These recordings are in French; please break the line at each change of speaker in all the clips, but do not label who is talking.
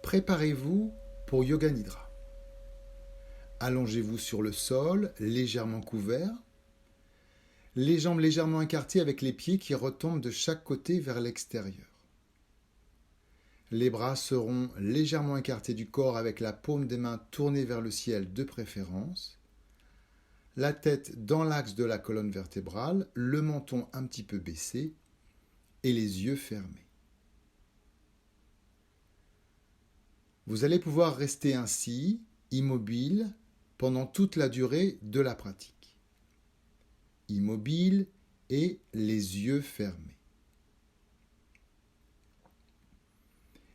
Préparez-vous pour Yoga Nidra. Allongez-vous sur le sol, légèrement couvert, les jambes légèrement écartées avec les pieds qui retombent de chaque côté vers l'extérieur. Les bras seront légèrement écartés du corps avec la paume des mains tournée vers le ciel de préférence, la tête dans l'axe de la colonne vertébrale, le menton un petit peu baissé et les yeux fermés. Vous allez pouvoir rester ainsi, immobile, pendant toute la durée de la pratique. Immobile et les yeux fermés.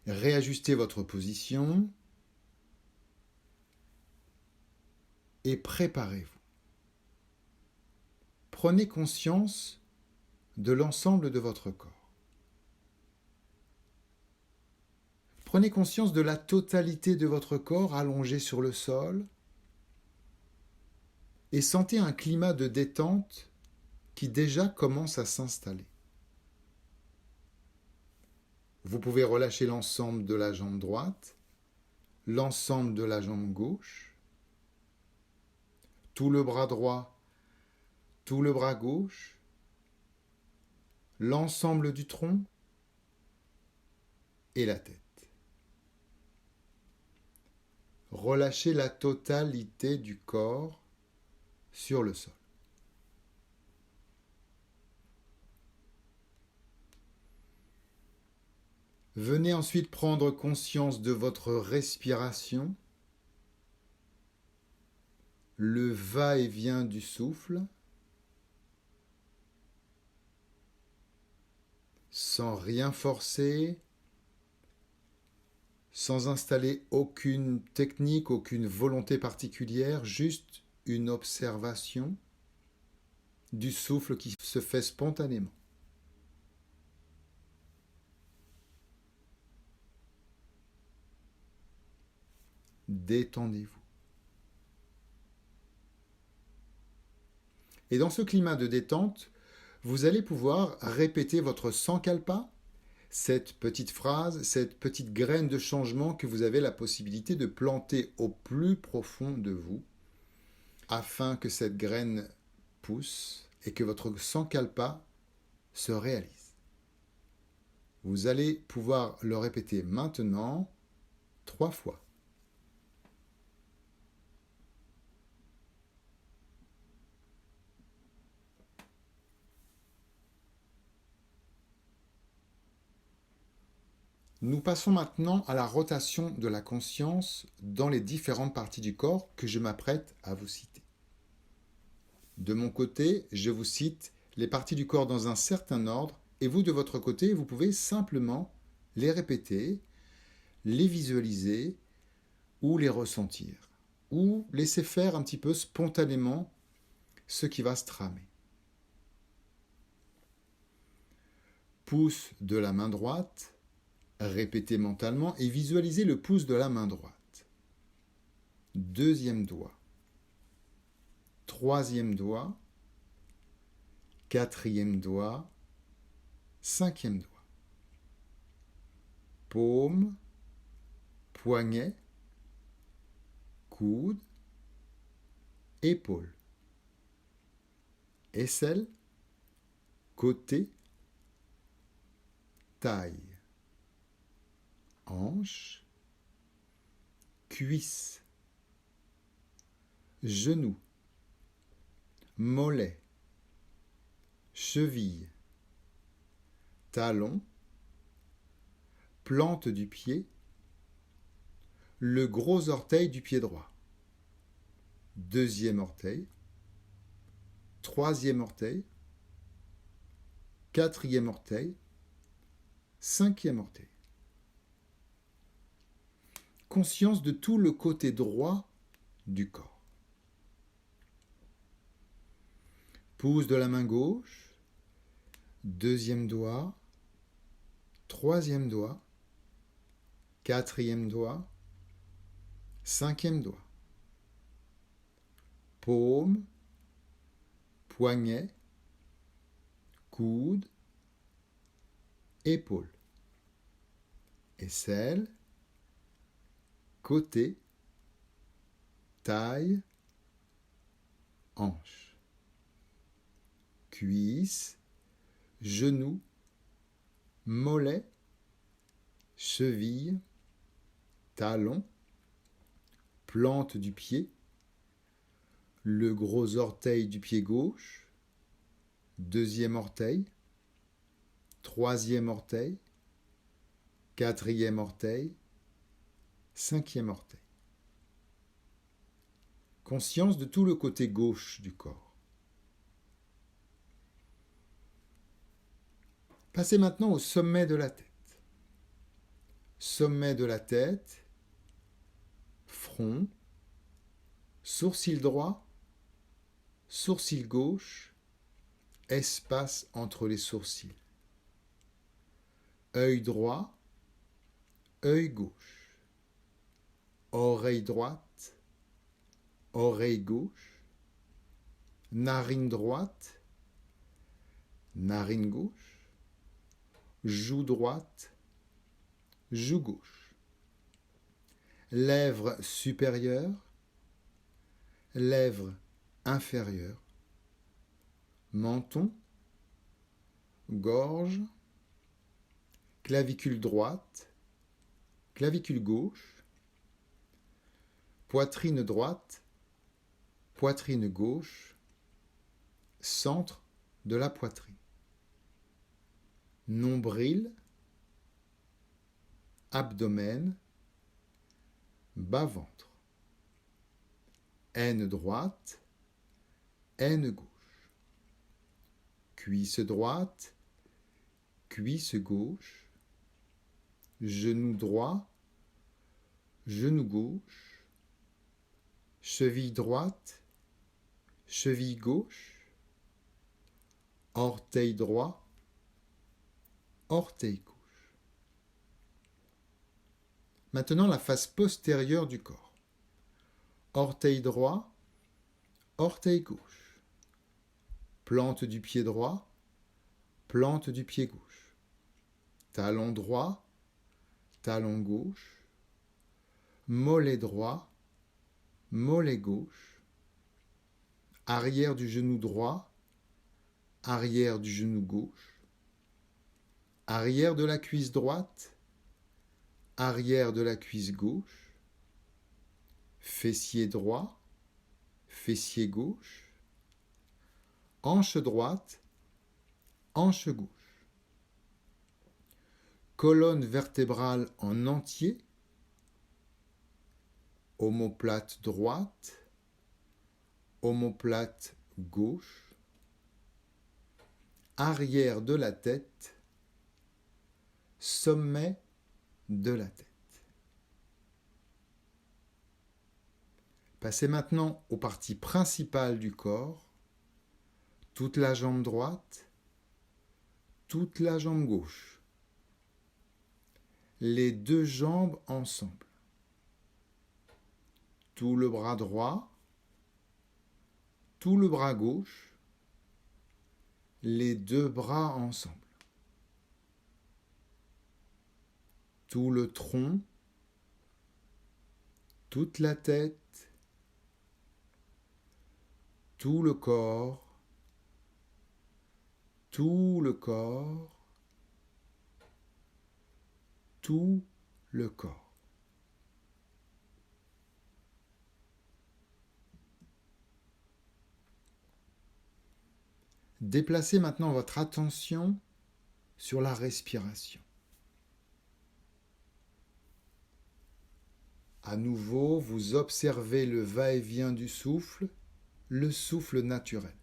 Réajustez votre position et préparez-vous. Prenez conscience de l'ensemble de votre corps. Prenez conscience de la totalité de votre corps allongé sur le sol et sentez un climat de détente qui déjà commence à s'installer. Vous pouvez relâcher l'ensemble de la jambe droite, l'ensemble de la jambe gauche, tout le bras droit, tout le bras gauche, l'ensemble du tronc et la tête. Relâchez la totalité du corps sur le sol. Venez ensuite prendre conscience de votre respiration, le va-et-vient du souffle, sans rien forcer, sans installer aucune technique, aucune volonté particulière, juste une observation du souffle qui se fait spontanément. Détendez-vous. Et dans ce climat de détente, vous allez pouvoir répéter votre sankalpa, cette petite phrase, cette petite graine de changement que vous avez la possibilité de planter au plus profond de vous, afin que cette graine pousse et que votre sankalpa se réalise. Vous allez pouvoir le répéter maintenant 3 fois. Nous passons maintenant à la rotation de la conscience dans les différentes parties du corps que je m'apprête à vous citer. De mon côté, je vous cite les parties du corps dans un certain ordre et vous, de votre côté, vous pouvez simplement les répéter, les visualiser ou les ressentir ou laisser faire un petit peu spontanément ce qui va se tramer. Pouce de la main droite. Répétez mentalement et visualisez le pouce de la main droite. Deuxième doigt. Troisième doigt. Quatrième doigt. Cinquième doigt. Paume. Poignet. Coude. Épaule. Aisselle. Côté. Taille. Hanche, cuisse, genou, mollet, cheville, talon, plante du pied, le gros orteil du pied droit, deuxième orteil, troisième orteil, quatrième orteil, cinquième orteil. Conscience de tout le côté droit du corps. Pouce de la main gauche, deuxième doigt, troisième doigt, quatrième doigt, cinquième doigt. Paume, poignet, coude, épaule, aisselle, côté, taille, hanche, cuisse, genou, mollet, cheville, talon, plante du pied, le gros orteil du pied gauche, deuxième orteil, troisième orteil, quatrième orteil, cinquième orteil. Conscience de tout le côté gauche du corps. Passez maintenant au sommet de la tête. Sommet de la tête, front, sourcil droit, sourcil gauche, espace entre les sourcils. Œil droit, œil gauche. Oreille droite, oreille gauche. Narine droite, narine gauche. Joue droite, joue gauche. Lèvres supérieures, lèvres inférieures. Menton, gorge, clavicule droite, clavicule gauche, poitrine droite, poitrine gauche, centre de la poitrine. Nombril, abdomen, bas-ventre. Aine droite, aine gauche. Cuisse droite, cuisse gauche. Genou droit, genou gauche. Cheville droite, cheville gauche. Orteil droit, orteil gauche. Maintenant la face postérieure du corps. Orteil droit, orteil gauche. Plante du pied droit, plante du pied gauche. Talon droit, talon gauche. Mollet droit, mollet gauche. Arrière du genou droit, arrière du genou gauche. Arrière de la cuisse droite, arrière de la cuisse gauche. Fessier droit, fessier gauche. Hanche droite, hanche gauche. Colonne vertébrale en entier. Omoplate droite, omoplate gauche. Arrière de la tête, sommet de la tête. Passez maintenant aux parties principales du corps, toute la jambe droite, toute la jambe gauche, les deux jambes ensemble, tout le bras droit, tout le bras gauche, les deux bras ensemble, tout le tronc, toute la tête, tout le corps, tout le corps, tout le corps. Déplacez maintenant votre attention sur la respiration. À nouveau, vous observez le va-et-vient du souffle, le souffle naturel.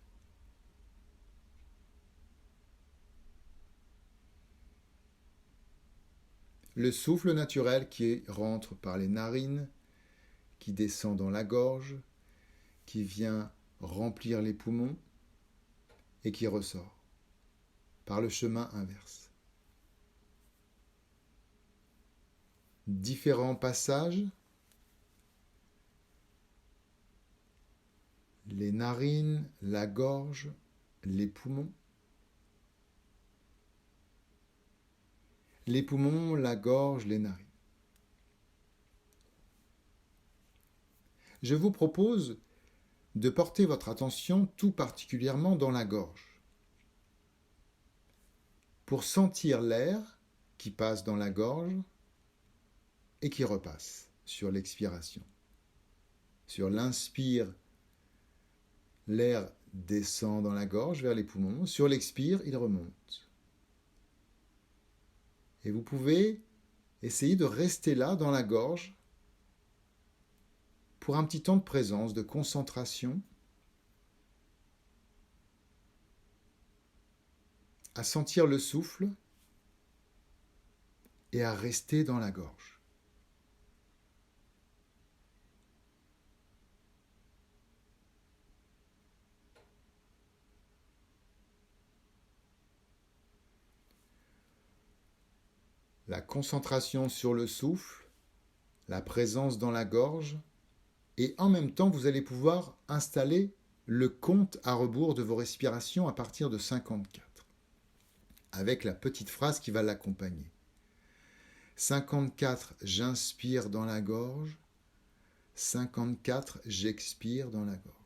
Le souffle naturel qui rentre par les narines, qui descend dans la gorge, qui vient remplir les poumons et qui ressort par le chemin inverse. Différents passages, les narines, la gorge, les poumons. Les poumons, la gorge, les narines. Je vous propose de porter votre attention tout particulièrement dans la gorge, pour sentir l'air qui passe dans la gorge et qui repasse sur l'expiration. Sur l'inspire, l'air descend dans la gorge vers les poumons. Sur l'expire, il remonte. Et vous pouvez essayer de rester là dans la gorge pour un petit temps de présence, de concentration, à sentir le souffle et à rester dans la gorge. La concentration sur le souffle, la présence dans la gorge, et en même temps, vous allez pouvoir installer le compte à rebours de vos respirations à partir de 54, avec la petite phrase qui va l'accompagner. 54, j'inspire dans la gorge. 54, j'expire dans la gorge.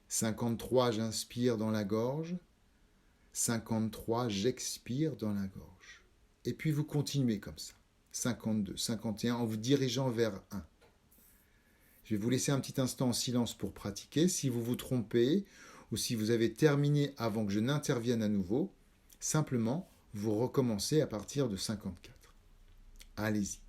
53, j'inspire dans la gorge. 53, j'expire dans la gorge. Et puis vous continuez comme ça. 52, 51, en vous dirigeant vers 1. Je vais vous laisser un petit instant en silence pour pratiquer. Si vous vous trompez ou si vous avez terminé avant que je n'intervienne à nouveau, simplement vous recommencez à partir de 54. Allez-y.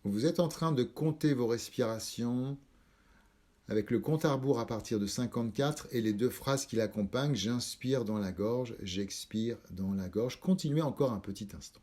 Vous êtes en train de compter vos respirations avec le compte à rebours à partir de 54 et les deux phrases qui l'accompagnent. J'inspire dans la gorge, j'expire dans la gorge. Continuez encore un petit instant.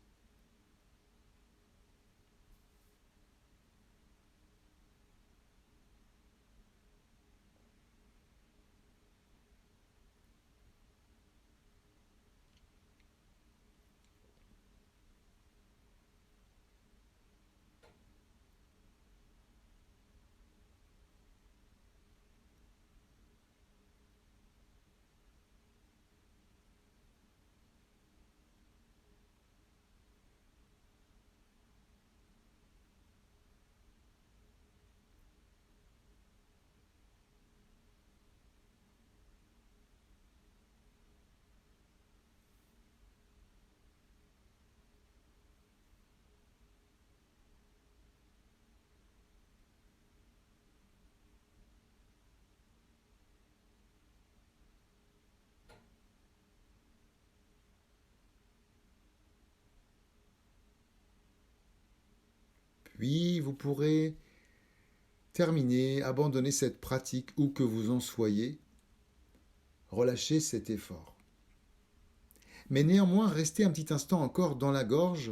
Puis vous pourrez terminer, abandonner cette pratique où que vous en soyez, relâchez cet effort. Mais néanmoins, restez un petit instant encore dans la gorge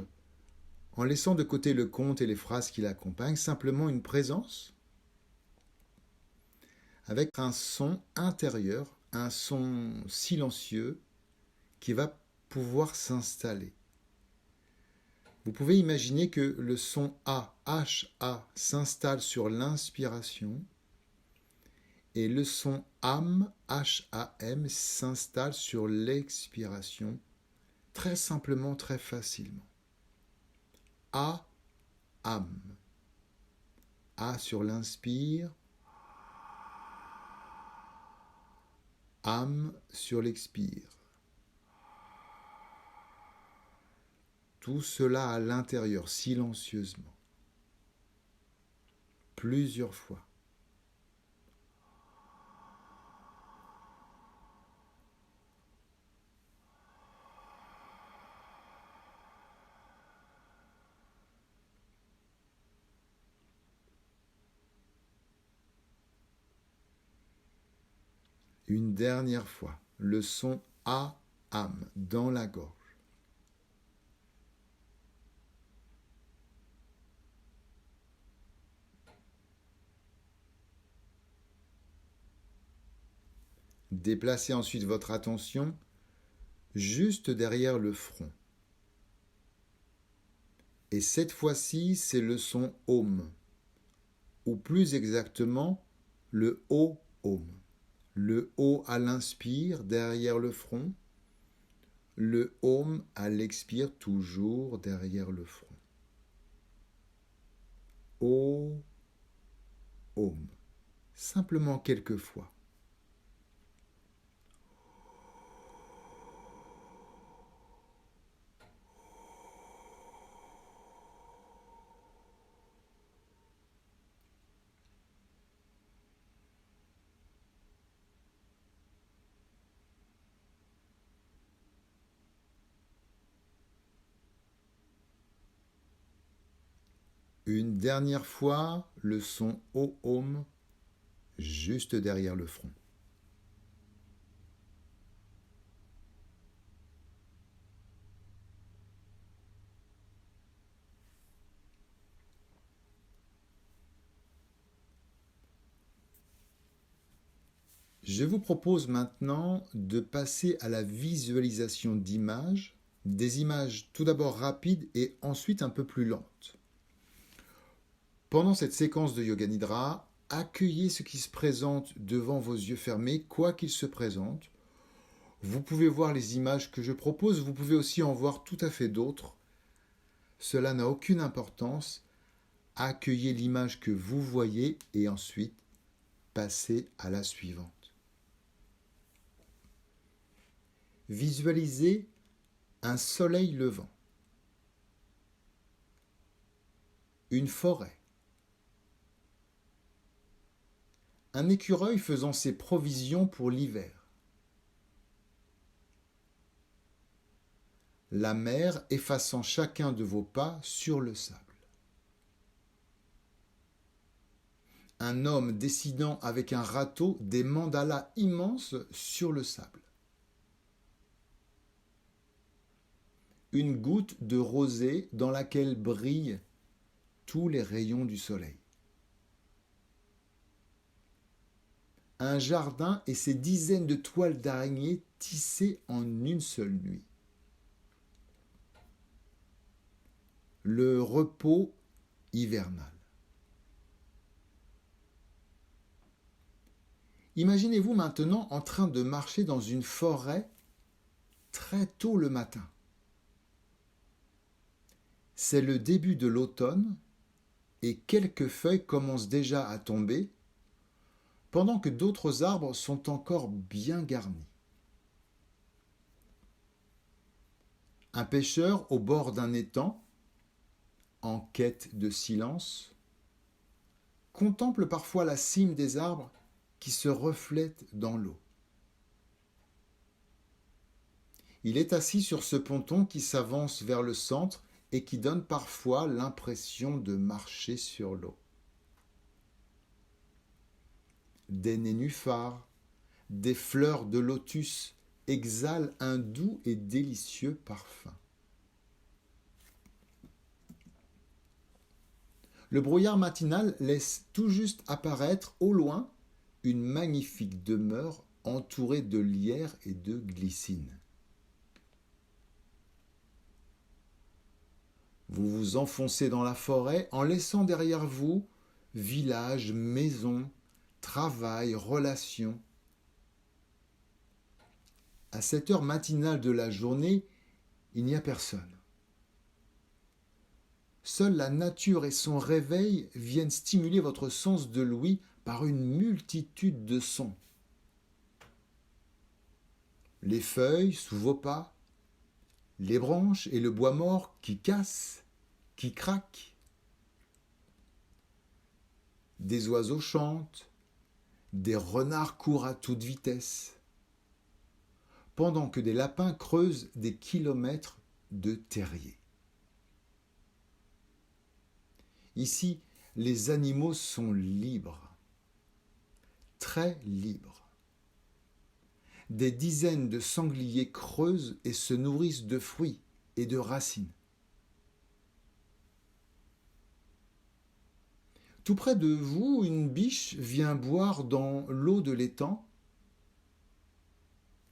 en laissant de côté le compte et les phrases qui l'accompagnent, simplement une présence avec un son intérieur, un son silencieux qui va pouvoir s'installer. Vous pouvez imaginer que le son A, H-A, s'installe sur l'inspiration et le son AM, H-A-M, s'installe sur l'expiration, très simplement, très facilement. A, AM. A sur l'inspire, AM sur l'expire. Tout cela à l'intérieur, silencieusement. Plusieurs fois. Une dernière fois, le son A, âme, dans la gorge. Déplacez ensuite votre attention juste derrière le front. Et cette fois-ci, c'est le son Om, ou plus exactement, le O-Om. Le O à l'inspire derrière le front, le Om à l'expire toujours derrière le front. O, Om. Simplement quelques fois. Une dernière fois, le son O-Om juste derrière le front. Je vous propose maintenant de passer à la visualisation d'images, des images tout d'abord rapides et ensuite un peu plus lentes. Pendant cette séquence de Yoga Nidra, accueillez ce qui se présente devant vos yeux fermés, quoi qu'il se présente. Vous pouvez voir les images que je propose, vous pouvez aussi en voir tout à fait d'autres. Cela n'a aucune importance. Accueillez l'image que vous voyez et ensuite passez à la suivante. Visualisez un soleil levant, une forêt, un écureuil faisant ses provisions pour l'hiver, la mer effaçant chacun de vos pas sur le sable, un homme dessinant avec un râteau des mandalas immenses sur le sable, une goutte de rosée dans laquelle brillent tous les rayons du soleil. Un jardin et ses dizaines de toiles d'araignées tissées en une seule nuit. Le repos hivernal. Imaginez-vous maintenant en train de marcher dans une forêt très tôt le matin. C'est le début de l'automne et quelques feuilles commencent déjà à tomber pendant que d'autres arbres sont encore bien garnis. Un pêcheur au bord d'un étang, en quête de silence, contemple parfois la cime des arbres qui se reflètent dans l'eau. Il est assis sur ce ponton qui s'avance vers le centre et qui donne parfois l'impression de marcher sur l'eau. Des nénuphars, des fleurs de lotus exhalent un doux et délicieux parfum. Le brouillard matinal laisse tout juste apparaître au loin une magnifique demeure entourée de lierre et de glycine. Vous vous enfoncez dans la forêt en laissant derrière vous village, maison, travail, relations. À cette heure matinale de la journée, il n'y a personne. Seule la nature et son réveil viennent stimuler votre sens de l'ouïe par une multitude de sons. Les feuilles sous vos pas, les branches et le bois mort qui cassent, qui craquent. Des oiseaux chantent, des renards courent à toute vitesse, pendant que des lapins creusent des kilomètres de terriers. Ici, les animaux sont libres, très libres. des dizaines de sangliers creusent et se nourrissent de fruits et de racines. Tout près de vous, une biche vient boire dans l'eau de l'étang,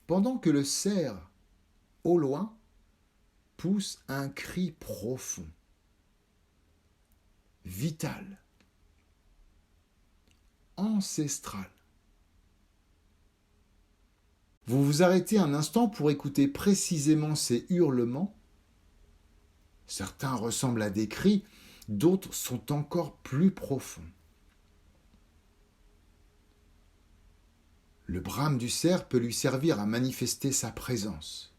pendant que le cerf, au loin, pousse un cri profond, vital, ancestral. Vous vous arrêtez un instant pour écouter précisément ces hurlements. Certains ressemblent à des cris, d'autres sont encore plus profonds. Le brame du cerf peut lui servir à manifester sa présence,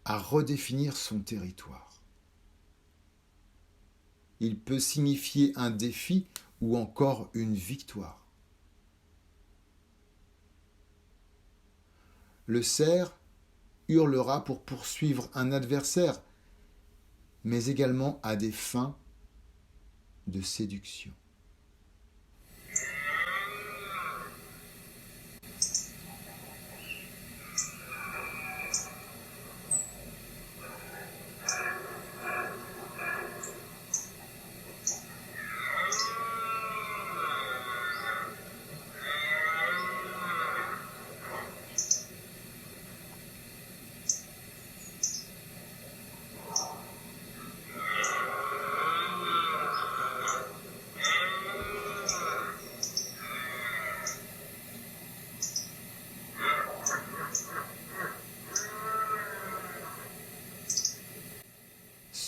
à redéfinir son territoire. Il peut signifier un défi ou encore une victoire. Le cerf hurlera pour poursuivre un adversaire, mais également à des fins de séduction.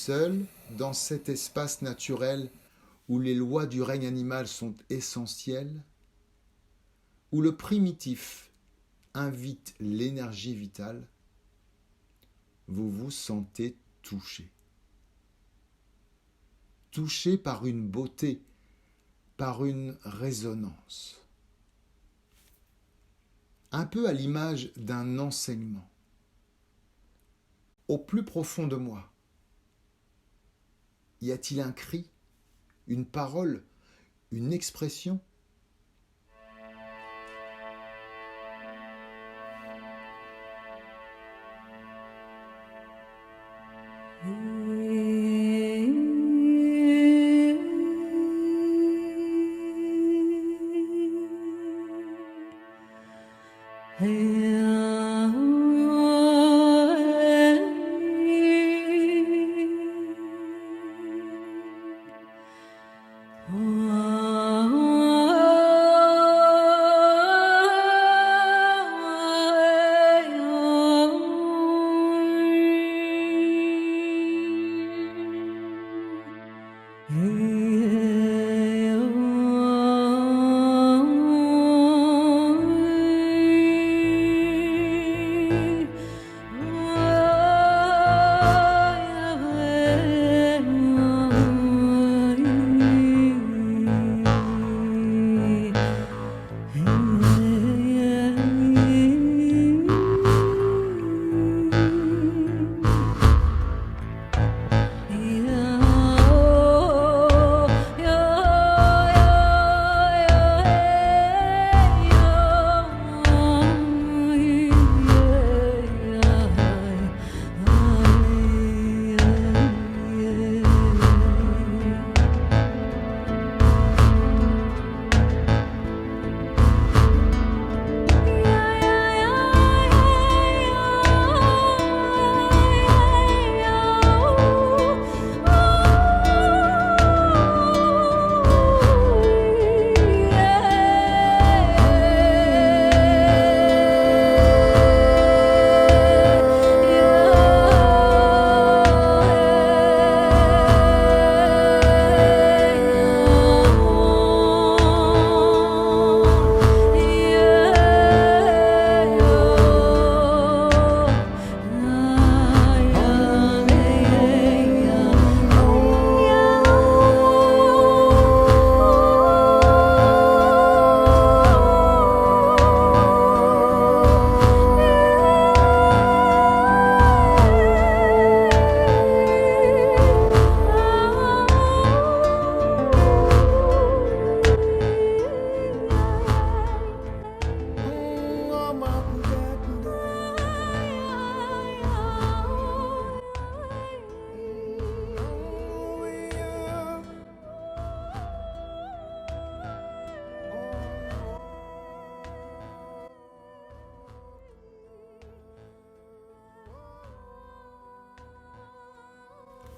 Seul, dans cet espace naturel où les lois du règne animal sont essentielles, où le primitif invite l'énergie vitale, vous vous sentez touché. Touché par une beauté, par une résonance. Un peu à l'image d'un enseignement. Au plus profond de moi, y a-t-il un cri, une parole, une expression ?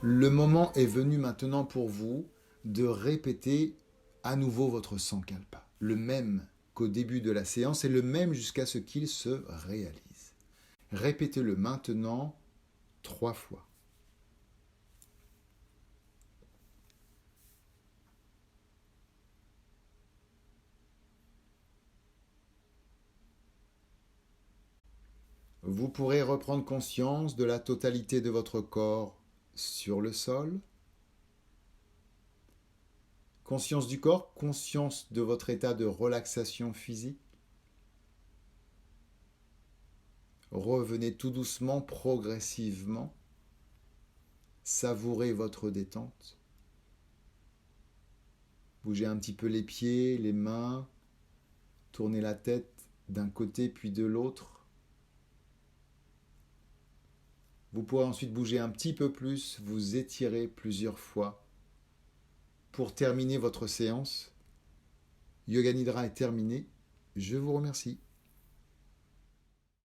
Le moment est venu maintenant pour vous de répéter à nouveau votre Sankalpa, le même qu'au début de la séance et le même jusqu'à ce qu'il se réalise. Répétez-le maintenant 3 fois. Vous pourrez reprendre conscience de la totalité de votre corps sur le sol. Conscience du corps, conscience de votre état de relaxation physique. Revenez tout doucement, progressivement. Savourez votre détente. Bougez un petit peu les pieds, les mains. Tournez la tête d'un côté puis de l'autre. Vous pourrez ensuite bouger un petit peu plus, vous étirer plusieurs fois. Pour terminer votre séance, Yoga Nidra est terminé. Je vous remercie.